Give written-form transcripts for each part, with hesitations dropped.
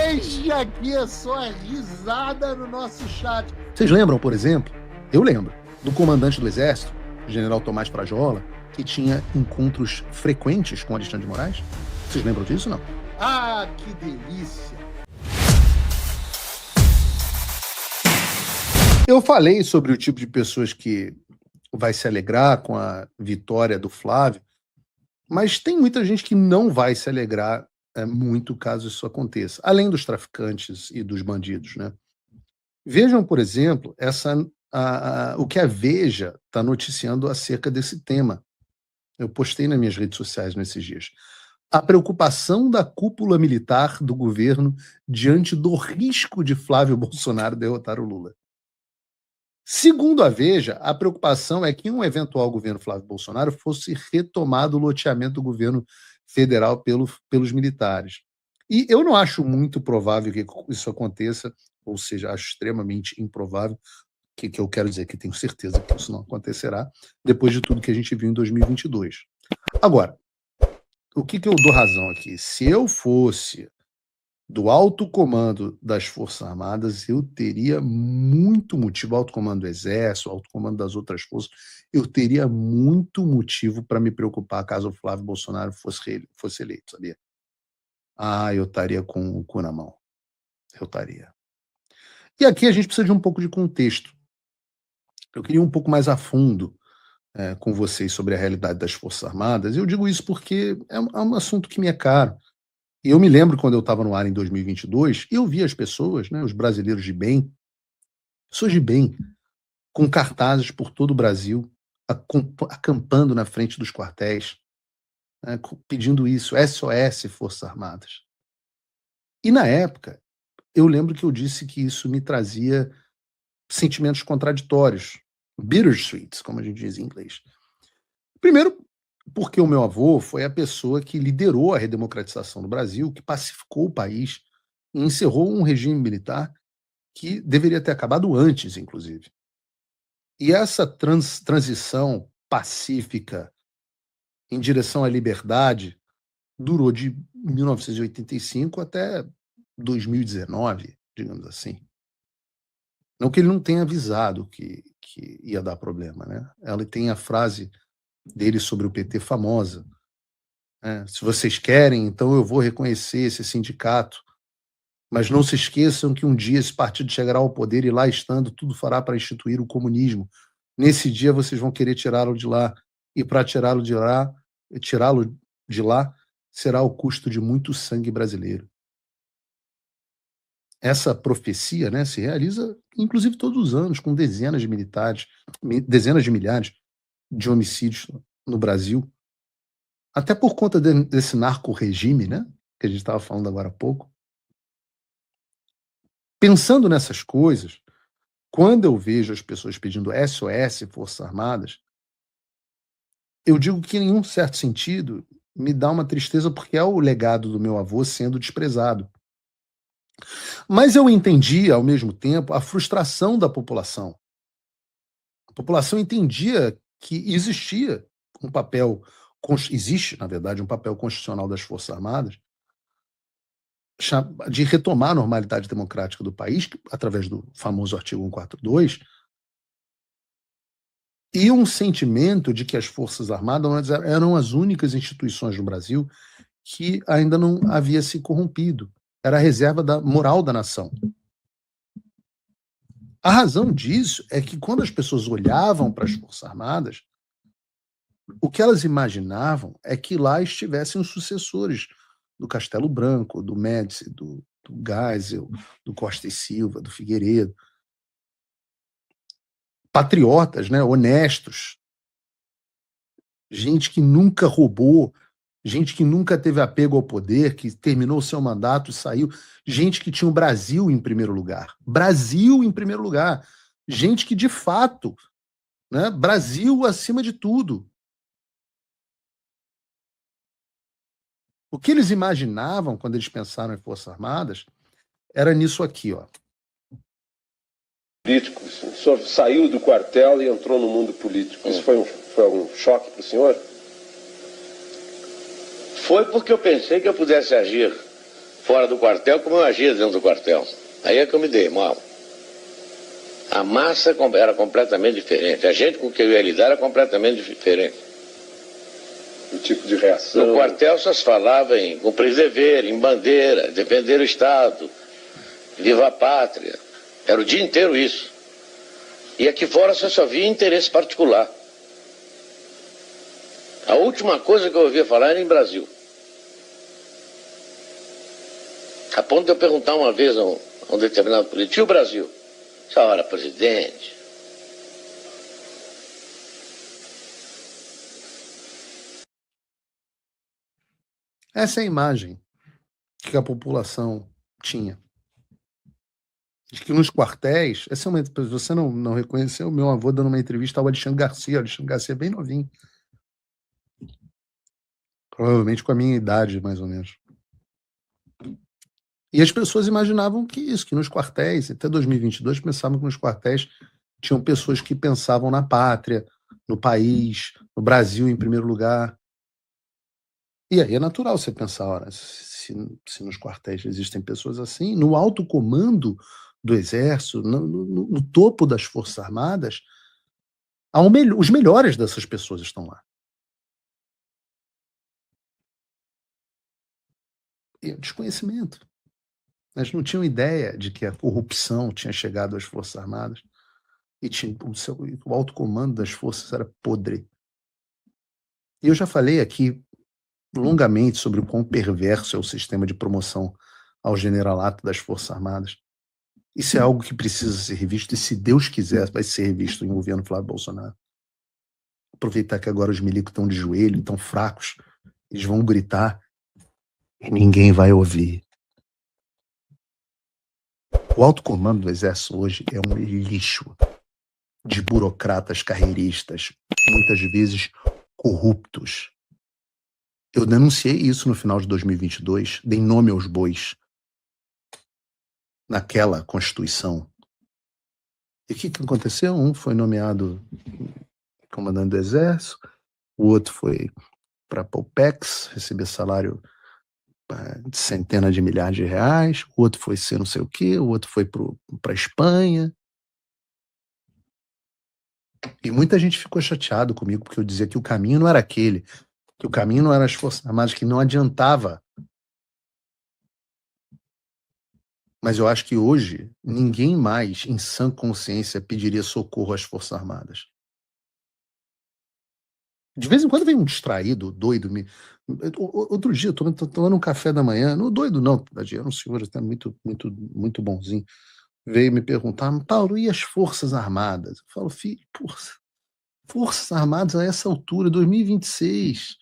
Veja aqui a sua risada no nosso chat. Vocês lembram, por exemplo? Eu lembro do comandante do Exército, o general Tomás Frajola, que tinha encontros frequentes com Alexandre de Moraes? Vocês lembram disso, não? Ah, que delícia! Eu falei sobre o tipo de pessoas que vai se alegrar com a vitória do Flávio, mas tem muita gente que não vai se alegrar muito caso isso aconteça, além dos traficantes e dos bandidos, né? Vejam, por exemplo, o que a Veja está noticiando acerca desse tema. Eu postei nas minhas redes sociais nesses dias. A preocupação da cúpula militar do governo diante do risco de Flávio Bolsonaro derrotar o Lula. Segundo a Veja, a preocupação é que um eventual governo Flávio Bolsonaro fosse retomado o loteamento do governo federal pelos militares. E eu não acho muito provável que isso aconteça, ou seja, acho extremamente improvável, que eu quero dizer que tenho certeza que isso não acontecerá, depois de tudo que a gente viu em 2022. Agora, o que eu dou razão aqui? Se eu fosse do alto comando das Forças Armadas, eu teria muito motivo, alto comando do Exército, alto comando das outras forças, eu teria muito motivo para me preocupar caso o Flávio Bolsonaro fosse eleito, sabia? Ah, eu estaria com o cu na mão. Eu estaria. E aqui a gente precisa de um pouco de contexto. Eu queria ir um pouco mais a fundo com vocês sobre a realidade das Forças Armadas. Eu digo isso porque é um assunto que me é caro. E eu me lembro quando eu estava no ar em 2022, eu vi as pessoas, né, os brasileiros de bem, pessoas de bem, com cartazes por todo o Brasil, acampando na frente dos quartéis, né, pedindo isso, SOS Forças Armadas. E na época, eu lembro que eu disse que isso me trazia sentimentos contraditórios, bittersweet, como a gente diz em inglês. Primeiro, porque o meu avô foi a pessoa que liderou a redemocratização do Brasil, que pacificou o país e encerrou um regime militar que deveria ter acabado antes, inclusive. E essa transição pacífica em direção à liberdade durou de 1985 até 2019, digamos assim. Não que ele não tenha avisado que ia dar problema, né? Ela tem a frase dele sobre o PT famosa. Se vocês querem, então eu vou reconhecer esse sindicato, mas não se esqueçam que um dia esse partido chegará ao poder e lá estando, tudo fará para instituir o comunismo. Nesse dia vocês vão querer tirá-lo de lá, e para tirá-lo de lá será o custo de muito sangue brasileiro. Essa profecia, né, se realiza, inclusive, todos os anos, com dezenas de milhares de homicídios no Brasil, até por conta desse narco-regime, né, que a gente estava falando agora há pouco. Pensando nessas coisas, quando eu vejo as pessoas pedindo SOS Forças Armadas, eu digo que, em um certo sentido, me dá uma tristeza porque é o legado do meu avô sendo desprezado. Mas eu entendi, ao mesmo tempo, a frustração da população. A população entendia que existe, na verdade, um papel constitucional das Forças Armadas de retomar a normalidade democrática do país, através do famoso artigo 142, e um sentimento de que as Forças Armadas eram as únicas instituições no Brasil que ainda não havia se corrompido. Era a reserva da moral da nação. A razão disso é que, quando as pessoas olhavam para as Forças Armadas, o que elas imaginavam é que lá estivessem os sucessores do Castelo Branco, do Médici, do Geisel, do Costa e Silva, do Figueiredo. Patriotas, né, honestos. Gente que nunca roubou, gente que nunca teve apego ao poder, que terminou seu mandato e saiu. Gente que tinha o Brasil em primeiro lugar. Brasil em primeiro lugar. Gente que, de fato, né, Brasil acima de tudo. O que eles imaginavam quando eles pensaram em Forças Armadas era nisso aqui, ó. Político, o senhor saiu do quartel e entrou no mundo político. Isso foi um choque para o senhor? Foi porque eu pensei que eu pudesse agir fora do quartel como eu agia dentro do quartel. Aí é que eu me dei mal. A massa era completamente diferente. A gente com quem eu ia lidar era completamente diferente. O tipo de reação... No quartel só se falava em cumprir dever, em bandeira, defender o Estado, viva a pátria. Era o dia inteiro isso. E aqui fora você só via interesse particular. A última coisa que eu ouvia falar era em Brasil. A ponto de eu perguntar uma vez a um determinado político: e o Brasil? Senhora presidente. Essa é a imagem que a população tinha. De que nos quartéis, esse é uma, você não reconheceu, meu avô dando uma entrevista ao Alexandre Garcia. Alexandre Garcia é bem novinho. Provavelmente com a minha idade, mais ou menos. E as pessoas imaginavam que nos quartéis, até 2022, pensavam que nos quartéis tinham pessoas que pensavam na pátria, no país, no Brasil em primeiro lugar. E aí é natural você pensar, ora, se nos quartéis existem pessoas assim, no alto comando do Exército, no topo das Forças Armadas, os melhores dessas pessoas estão lá. E o desconhecimento. Eles não tinham ideia de que a corrupção tinha chegado às Forças Armadas e o alto comando das forças era podre. E eu já falei aqui longamente sobre o quão perverso é o sistema de promoção ao generalato das Forças Armadas. Isso é algo que precisa ser revisto, e se Deus quiser, vai ser revisto em governo Flávio Bolsonaro. Aproveitar que agora os milicos estão de joelho, estão fracos, eles vão gritar e ninguém vai ouvir. O alto comando do Exército hoje é um lixo de burocratas carreiristas, muitas vezes corruptos. Eu denunciei isso no final de 2022, dei nome aos bois naquela Constituição. E o que aconteceu? Um foi nomeado comandante do Exército, o outro foi para a Polpex, receber salário de centenas de milhares de reais, o outro foi ser não sei o quê, o outro foi para a Espanha. E muita gente ficou chateado comigo, porque eu dizia que o caminho não era aquele, que o caminho não era as Forças Armadas, que não adiantava. Mas eu acho que hoje ninguém mais, em sã consciência, pediria socorro às Forças Armadas. De vez em quando vem um distraído, doido. Outro dia, eu tô tomando um café da manhã, não doido não, era um senhor até muito bonzinho, veio me perguntar: Paulo, e as Forças Armadas? Eu falo: filho, Forças Armadas a essa altura, 2026.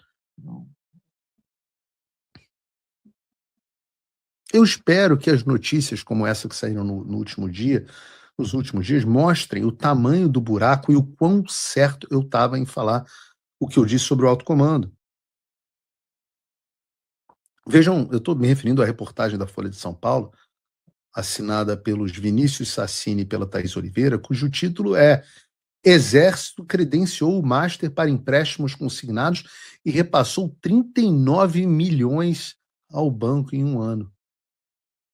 Eu espero que as notícias como essa que saíram nos últimos dias, mostrem o tamanho do buraco e o quão certo eu estava em falar o que eu disse sobre o alto comando. Vejam, eu estou me referindo à reportagem da Folha de São Paulo, assinada pelos Vinícius Sassini e pela Thaís Oliveira, cujo título é: Exército credenciou o Master para empréstimos consignados e repassou 39 milhões ao banco em um ano.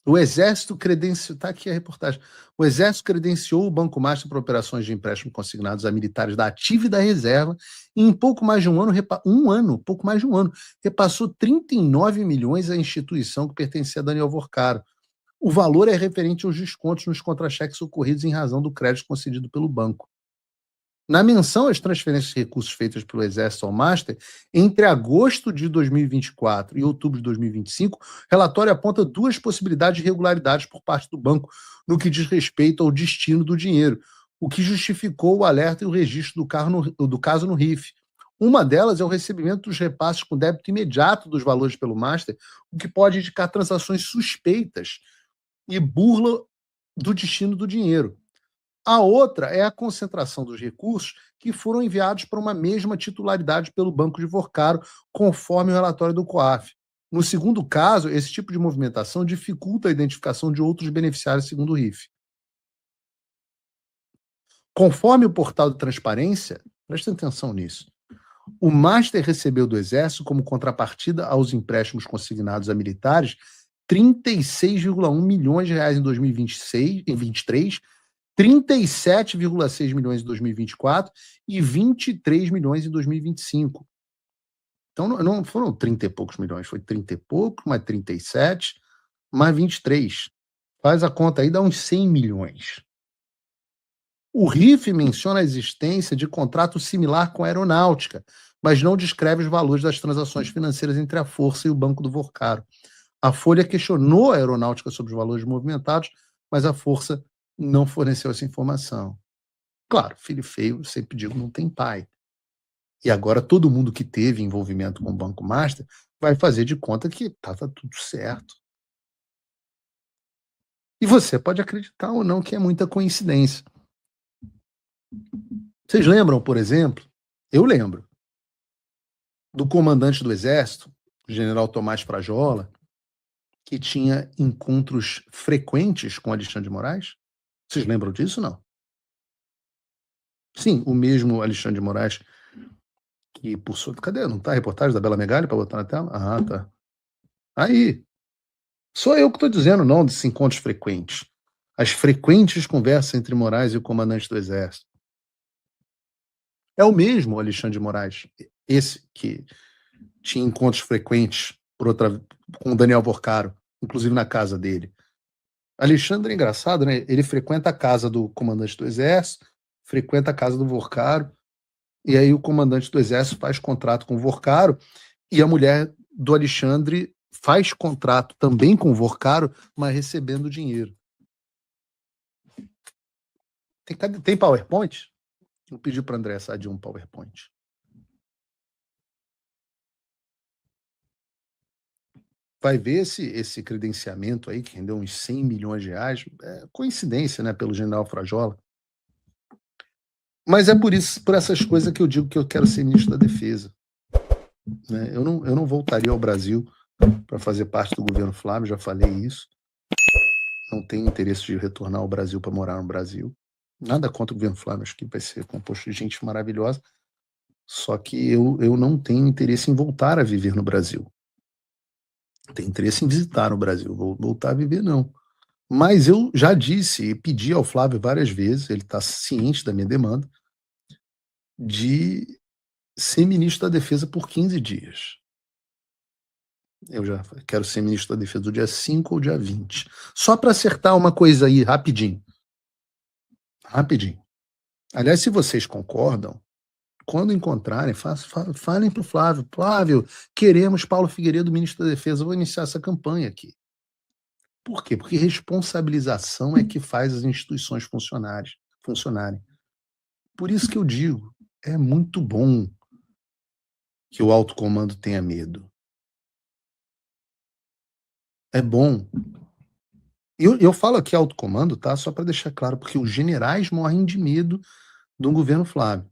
O Exército credenciou, está aqui a reportagem, o Exército credenciou o Banco Master para operações de empréstimo consignados a militares da ativa e da reserva, e em pouco mais de um ano, repassou 39 milhões à instituição que pertencia a Daniel Vorcaro. O valor é referente aos descontos nos contra-cheques ocorridos em razão do crédito concedido pelo banco. Na menção às transferências de recursos feitas pelo Exército ao Master, entre agosto de 2024 e outubro de 2025, o relatório aponta duas possibilidades de irregularidades por parte do banco no que diz respeito ao destino do dinheiro, o que justificou o alerta e o registro do caso no RIF. Uma delas é o recebimento dos repasses com débito imediato dos valores pelo Master, o que pode indicar transações suspeitas e burla do destino do dinheiro. A outra é a concentração dos recursos que foram enviados para uma mesma titularidade pelo Banco de Vorcaro, conforme o relatório do COAF. No segundo caso, esse tipo de movimentação dificulta a identificação de outros beneficiários segundo o RIF. Conforme o portal de transparência, presta atenção nisso, o Master recebeu do Exército, como contrapartida aos empréstimos consignados a militares, 36,1 milhões de reais em 2023, 37,6 milhões em 2024 e 23 milhões em 2025. Então não foram 30 e poucos milhões, foi 30 e pouco, mais 37, mais 23. Faz a conta aí, dá uns 100 milhões. O RIF menciona a existência de contrato similar com a aeronáutica, mas não descreve os valores das transações financeiras entre a Força e o Banco do Vorcaro. A Folha questionou a aeronáutica sobre os valores movimentados, mas a Força não forneceu essa informação. Claro, filho feio, sempre digo, não tem pai. E agora todo mundo que teve envolvimento com o Banco Master vai fazer de conta que tá tudo certo. E você pode acreditar ou não que é muita coincidência. Vocês lembram, por exemplo, eu lembro, do comandante do Exército, o general Tomás Frajola, que tinha encontros frequentes com Alexandre de Moraes? Vocês lembram disso, não? Sim, o mesmo Alexandre de Moraes que por sua... Cadê? Não tá a reportagem da Bela Megali para botar na tela? Ah, tá. Aí, sou eu que estou dizendo, não, desses encontros frequentes. As frequentes conversas entre Moraes e o comandante do Exército. É o mesmo Alexandre de Moraes, esse que tinha encontros frequentes com o Daniel Vorcaro, inclusive na casa dele. Alexandre é engraçado, né? Ele frequenta a casa do comandante do Exército, frequenta a casa do Vorcaro, e aí o comandante do Exército faz contrato com o Vorcaro, e a mulher do Alexandre faz contrato também com o Vorcaro, mas recebendo dinheiro. Tem PowerPoint? Eu pedi para André Sadi um PowerPoint. Vai ver esse credenciamento aí, que rendeu uns 100 milhões de reais. É coincidência, né, pelo general Frajola. Mas é por essas coisas que eu digo que eu quero ser ministro da Defesa. Né? Eu não voltaria ao Brasil para fazer parte do governo Flávio, já falei isso. Não tenho interesse de retornar ao Brasil para morar no Brasil. Nada contra o governo Flávio, acho que vai ser composto de gente maravilhosa. Só que eu não tenho interesse em voltar a viver no Brasil. Tenho interesse em visitar o Brasil, voltar a viver não. Mas eu já disse e pedi ao Flávio várias vezes, ele está ciente da minha demanda, de ser ministro da Defesa por 15 dias. Eu já quero ser ministro da Defesa do dia 5 ou dia 20. Só para acertar uma coisa aí, rapidinho. Rapidinho. Aliás, se vocês concordam, quando encontrarem, falem para o Flávio. Flávio, queremos Paulo Figueiredo, ministro da Defesa. Vou iniciar essa campanha aqui. Por quê? Porque responsabilização é que faz as instituições funcionarem. Por isso que eu digo, é muito bom que o alto comando tenha medo. É bom. Eu falo aqui alto comando, tá? Só para deixar claro, porque os generais morrem de medo do governo Flávio.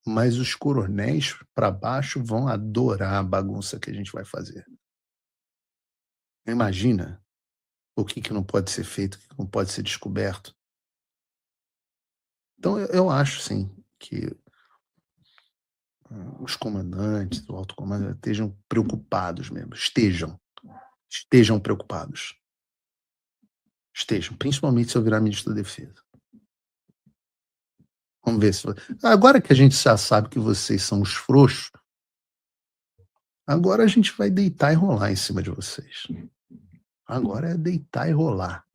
Mas os coronéis para baixo vão adorar a bagunça que a gente vai fazer. Imagina o que não pode ser feito, o que não pode ser descoberto. Então eu acho, sim, que os comandantes do alto comando estejam preocupados mesmo. Estejam preocupados. Estejam, principalmente se eu virar ministro da Defesa. Vamos ver se... Agora que a gente já sabe que vocês são os frouxos, agora a gente vai deitar e rolar em cima de vocês. Agora é deitar e rolar.